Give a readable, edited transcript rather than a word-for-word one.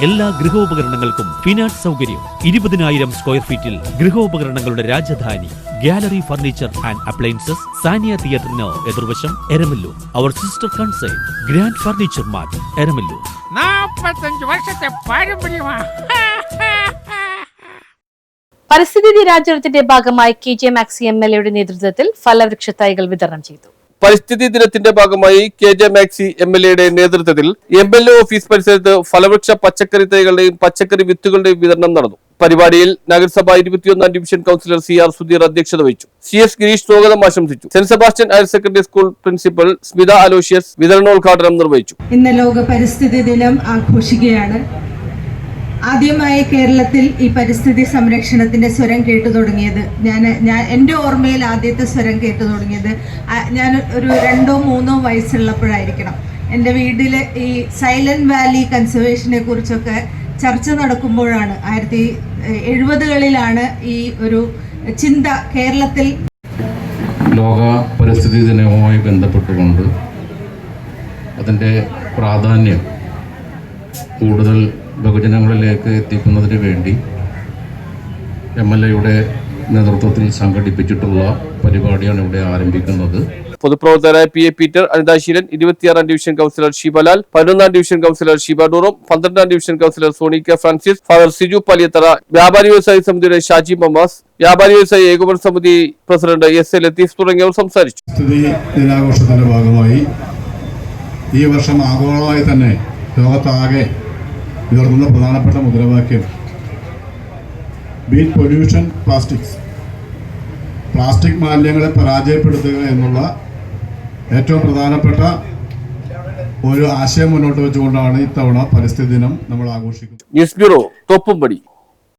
എല്ലാ ഗൃഹോപകരണങ്ങൾക്കും ഫിനാൻസ് സൗകര്യം. 20,000 സ്ക്വയർ ഫീറ്റിൽ ഗൃഹോപകരണങ്ങളുടെ Rajadhani gallery furniture and appliances, Sania തിയേറ്ററിന് എതിർവശം, എരമല്ലൂർ. അവർ sister concern grand furniture mart, Eramalloor. 45 വർഷത്തെ പാരമ്പര്യമാണ്. പരിസ്ഥിതി ദിനാചരണത്തിന്റെ ഭാഗമായി KJ മാക്സി MLAയുടെ നേതൃത്വത്തിൽ ഫലവൃക്ഷ തൈകൾ വിതരണം ചെയ്തു. പരിസ്ഥിതി ദിനത്തിന്റെ ഭാഗമായി KJ മാക്സി MLAയുടെ നേതൃത്വത്തിൽ MLA ഓഫീസ് പരിസരത്ത് ഫലവൃക്ഷ പച്ചക്കറി തൈകളുടെയും പച്ചക്കറി വിത്തുകളുടെയും വിതരണം നടന്നു. പരിപാടിയിൽ നഗരസഭ 21ാം ഡിവിഷൻ കൌൺസിലർ CR സുധീർ അധ്യക്ഷത വഹിച്ചു. CS ഗിരീഷ് സ്വാഗതം ആശംസിച്ചു. Saint Sebastian higher secondary school principal Smitha Aloysius വിതരണോദ്ഘാടനം നിർവഹിച്ചു. ഇന്ന് ലോക പരിസ്ഥിതി ദിനം ആഘോഷിക്കുകയാണ്. ആദ്യമായി കേരളത്തിൽ ഈ പരിസ്ഥിതി സംരക്ഷണത്തിന്റെ സ്വരം കേട്ടു തുടങ്ങിയത് ഞാൻ എൻ്റെ ഓർമ്മയിൽ ആദ്യത്തെ സ്വരം കേട്ടു തുടങ്ങിയത് ഞാൻ ഒരു 2-3 വയസ്സുള്ളപ്പോഴായിരിക്കണം. എൻ്റെ വീട്ടിൽ ഈ സൈലന്റ് വാലി കൺസർവേഷനെ കുറിച്ചൊക്കെ ചർച്ച നടക്കുമ്പോഴാണ് 1970കളിലാണ് ഈ ഒരു ചിന്ത കേരളത്തിൽ. ലോക പരിസ്ഥിതി ദിനവുമായി ബന്ധപ്പെട്ടുകൊണ്ട് അതിൻ്റെ പ്രാധാന്യം കൂടുതൽ ബഹുജനങ്ങളിലേക്ക് എത്തിക്കുന്നതിന് വേണ്ടി MLAയുടെ നേതൃത്വത്തിൽ സംഘടിപ്പിച്ചിട്ടുള്ള പരിപാടിയാണ് ഇവിടെ ആരംഭിക്കുന്നത്. പൊതുപ്രവർത്തകരായ PA പീറ്റർ, അനിതാശീലൻ, 26ാം ഡിവിഷൻ കൌൺസിലർ ഷീബലാൽ, 11ാം ഡിവിഷൻ കൌൺസിലർ ഷീബ ഡൂറോം, 12ാം division councillor Soni K Francis, father Siju Paliyathara, വ്യാപാരി വ്യവസായി സമിതിയുടെ ഷാജി മമ്മാസ്, വ്യാപാരി വ്യവസായി ഏകോപന സമിതി പ്രസിഡന്റ് SA ലത്തീഫ് തുടങ്ങിയവർ സംസാരിച്ചു. പരിസ്ഥിതി ദിനാഘോഷത്തിന്റെ ഭാഗമായി ഈ വർഷം ആഗോളമായി തന്നെ ലോകത്താകെ ഉയർത്തുന്ന പ്രധാനപ്പെട്ട മുദ്രാവാക്യം ബീറ്റ് പൊല്യൂഷൻ പ്ലാസ്റ്റിക്സ്, പ്ലാസ്റ്റിക് മാലിന്യങ്ങളെ പരാജയപ്പെടുത്തുക എന്നുള്ള ഏറ്റവും പ്രധാനപ്പെട്ട ഒരു ആശയം മുന്നോട്ട് വെച്ചുകൊണ്ടാണ് ഇത്തവണ പരിസ്ഥിതി ദിനം നമ്മൾ ആഘോഷിക്കുന്നത്. News bureau, Thoppumpady.